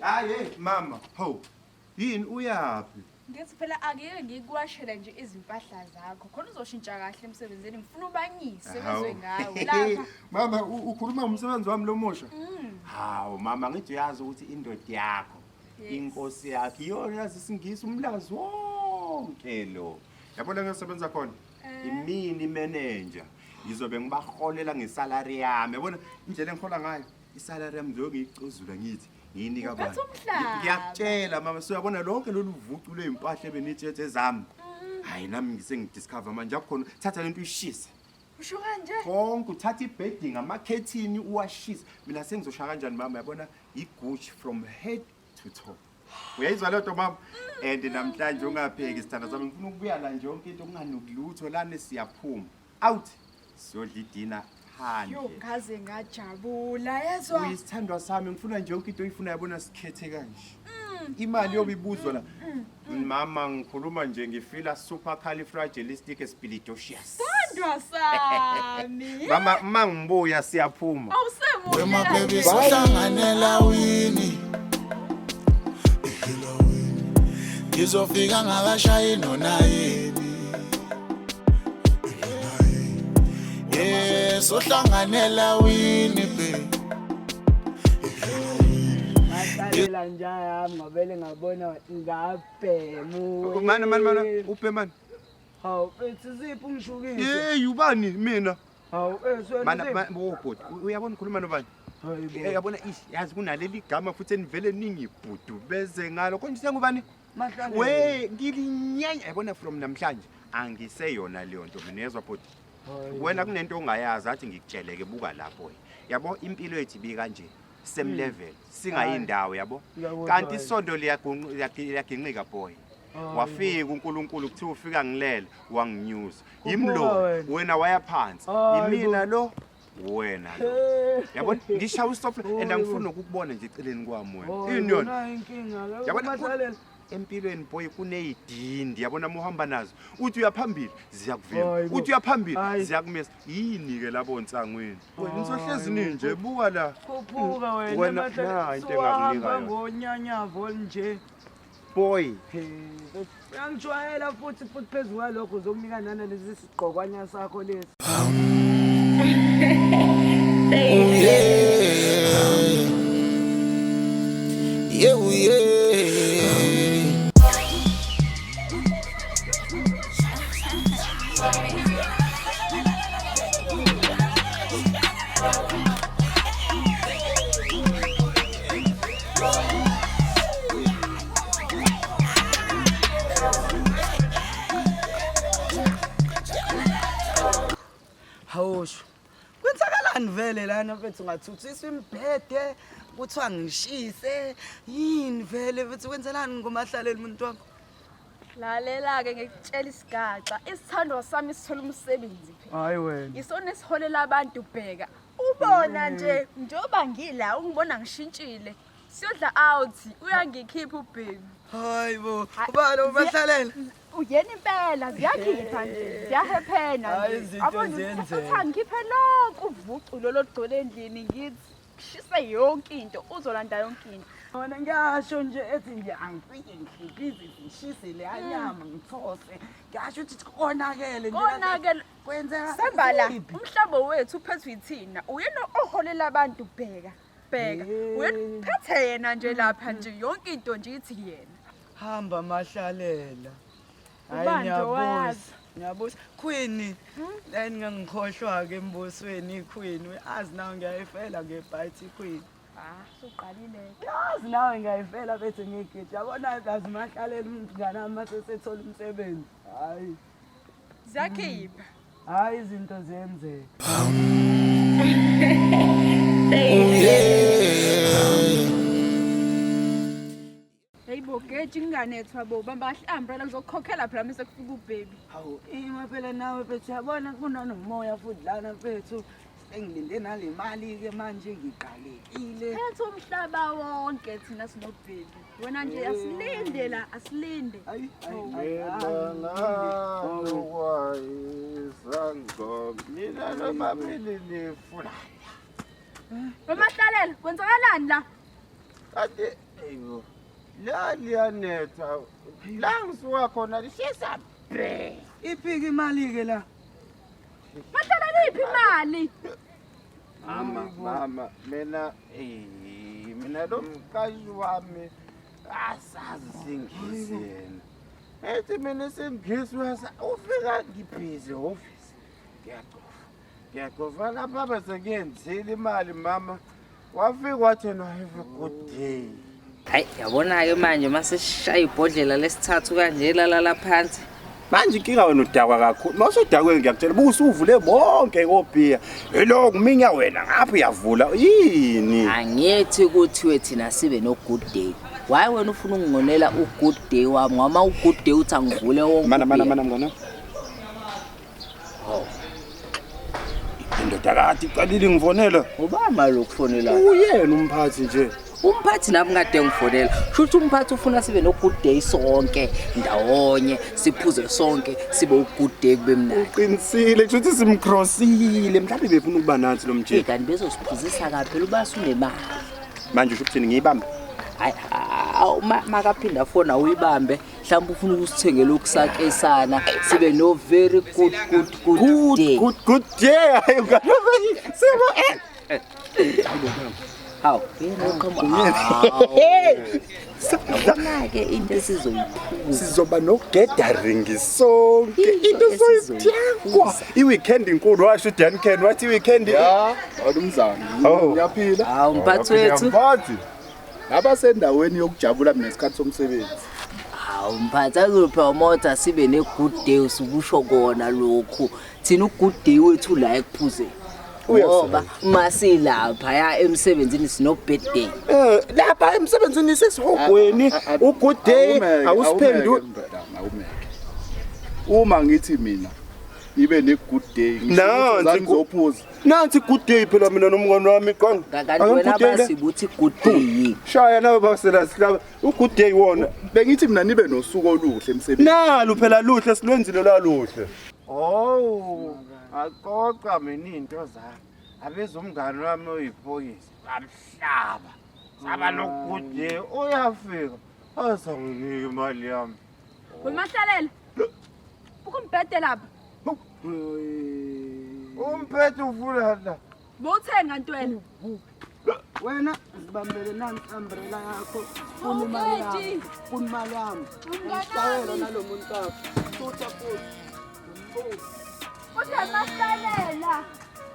Hayi mama, ho. Yini uyaphi? Ngithi phela akeke ngikuwashele nje izimpahla zakho. Khona uzoshintsha kahle emsebenzini. Ngifuna ubanyise bezwe ngawe lapha. Mama ukhuluma ngomsebenzi wami lomusha? Hawu mama ngithi uyazi ukuthi indoda yakho inkosi yakhe iyona yazi isingisi umlazi wonke lo. Yabona ngisebenza khona. Imini manager. Ngizobe ngibaholela ngesalary yami. Yabona indlela engihola ngayo. Isalary yami ngiyocuzula ngithi ngiyinika abantu. Ngiyakutshela mama siyabona lonke lolu vucu lwezimpahla ebenithethe zami. Hayi nami ngisengidiscover manje akukhona thatha lento uyishisa. Usho kanje? Konke uthatha ibedding amakhethini uwashisa. Mina sengizosha kanjani mama yabona igush from head to toe. Uyayizwa lento mama and namhlanje ungapheki isithanda sami ngifuna ukubuya la nje yonke into kunganukulutho lana siyaphuma. Out siyodla idina phandle. Yo ngaze ngajabula yezwa. Uyisithandwa sami ngifuna nje yonke into oyifuna yabona sikhethe kanje. Imali yobibuzwa la. Mama ngikhuluma nje ngifila supercalifragilisticexpialidocious. Sithandwa sami. Mama mangibuya siyaphuma. Awusemuhle. Wema baby sihlanganela wini. Ngizofika ngabashayi nonayini. Sohlanganela wini baby. Masalela njaya ngobele ngabona ngabhemu. Mana uphe man. Hawu bethi siphi ungishukise. Ubani mina? Hawu Mana bobhoti uyabona ukhuluma nobani? Yabona yazi kunaleli gama futhi enivele ningi ibhudu beze ngalo konje sengubani? Mahlanje. We ngilinyanya yabona from namhlanje angiseyona leyo nto mina yezwa bhoti. Wena kunento ongayazi athi ngikutsheleke buka lapho yabo impilo yethu ibi kanje same level singayindawo yabo kanti isondo liyaginqika boy wafika uNkulunkulu kuthi ufika ngilele wanginyuza yimlo wena waya phansi yimina lo wena lo yabona ngishawa ustop and angifuni ukukubona nje eceleni kwami wena ini yona yabona empilweni boy kuneyidindi yabona uhamba nazo uthi uyaphambili ziyakuvima uthi uyaphambili ziyakumesa yini ke labo nsangweni wena nisohlezi ninje buka la khuphuka wena na into engakunika ngonyanyavo nje boy uyangijwayela futhi phezulu kwalokho uzokunika nana lezi sigqokwanya sakho lesi Hawusho kwenzakalani vele lana mfethu ngathuthisa imbhede kuthiwa ngishise yini vele mfethu kwenzelani ngomahlaleli umuntu wakho Lalela ke ngikutshela isigaxa isithandwa sami sithola umsebenzi phela. Hayi wena. Isona siholela abantu bheka. Ubona nje njoba ngila ungibona ngishintshile. Siyodla out uyangikhipha ubheki. Hayibo ubalo ubahlalela. Uyena impela ziyakhipha nje ziyahephena nje. Abona uthi ngikhiphe lonke uvucu lolo gcwele endlini ngithi shisa yonke into uzolanda yonke into. Wona ngisho nje ethi nje angifike ngihlikize ngishise le anyama ngithose. Ngisho ukuthi konakele nje. Konakele kwenzeka. Sambala umhlabo wethu uphethwe yithina. Uyena oholela abantu bheka. Bheka. Uyephethe yena nje lapha nje yonke into nje ithi yena. Hamba mahlalela. Hayi Ngiyabuza Queen then ngangikhohlwa ke embusweni iQueen uyazi nawe ngiyayifela ngebite iQueen suqalile yazi nawe ngiyayifela bethe ngigidi yabona yazi mahlalela umngane mase sethola umsebenzi hayi ziyakhipha hayi izinto ziyenzeka Bogeji inganethwa bo bambahlamba la ngizokukhokhela phela mise kufika ubaby. Hawu ima phela nawe bethu yabona kunomoya futhi lana bethu engilinde nale mali ke manje ngiqalekile. Phethe umhlaba wonke thina sino baby. Wena nje asilinde la asilinde. Hayi mina nomameli nifuna. Bamahlalela kwenzakalani la? Kanti eyo la liyanetha la ngisuka khona lishisa bhe. Iphika imali ke la. Mahlala liphi imali? Mama mina mina lo mqashi wami asazi singisi yena. Ethi mina sengisi ufika ngibhizi office. Ngiyaqova lapha bese kuyenzile imali mama. Wafika wathi no have a good day. Hayi yabona ke manje mase sishaya ibhodlela lesithathu kanje la phansi. Manje inkinga wena udakwa kakhulu. Mawusudakwe ngiyakutshela buku uvule bonke kophiya. Hello kuminya wena ngapha uyavula yini? Angiyethi kuthiwe thina sibe no good day. Why wena ufuna ungingonela u good day wami ngoma u good day uthi angivule wonke. Mana mngona. Oh. Indoda kade iqalile ngifonela. Ubama lokufonela. Uyena umphathi nje. Umphathi nami ngade ngifonela. Shuthi umphathi ufuna sibe no good day sonke ndawonye siphuze sonke sibe u good day kube mnandi. Uqinisile kusho simcrossile mhlawumbe befuna ukuba nansi lo mjini. Kanti bezosiphuzisa kaphela ubasa unemali. Manje usho ukuthini ngiyibambe? Hayi makaphinda fona uyibambe mhlawumbe ufuna ukusithengela ukusake sana sibe no very good day. Good day. Hayi ngalobe siba Haw, yena ukhamba. Sabona ke into esizoyiphuza. Sizoba no gathering sonke. Into soyithekwa. I-weekend inkulu washo uDan Ken wathi i-weekend. Ya, alumzana. Ngiyaphila. Hawu mphathi wethu. Mphathi. Abasendaweni yokujabula mina isikhathi somsebenzi. Hawu mphathi azopromote sibe ne good day usukusho kona lokhu. Thina u good day wethu la ekuphuze. Ngoba masilapha ya emsebenzini sino birthday. Lapha emsebenzini sesihogweni. U good day awusiphendu. Uma ngithi mina ibe ne good day ngizophuza. Nansi good day phela mina nomngane wami qanga. Kanti wena basibuthi good day. Shaya nawe basela sihlaba. U good day wona. Bengithi mina nibe nosuku oluhle emsebenzini. Nalo phela luhle silwenzile la luhle. Oh, aqoqa mina into zami. Abezomngane wami oyiphoyisa. Amhlaba. Saba no good day uyafika. Asangike imali yami. Wemahlelela. Ukumbhede lapha. Umphethe ufuna la. Bowuthenga ntwela. Wena sibambele nansi umbrella yakho. Funa imali yami. Funa imali yami. Ngicela nalomuntu wakho. Futha futhi. Udemahlelela.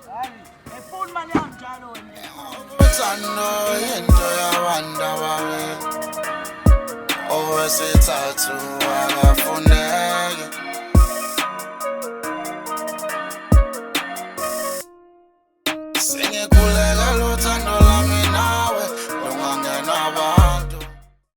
Hayi, efuna imali yami njalo wena. Uthando into yabantu abawe. Owesithathu akafuneka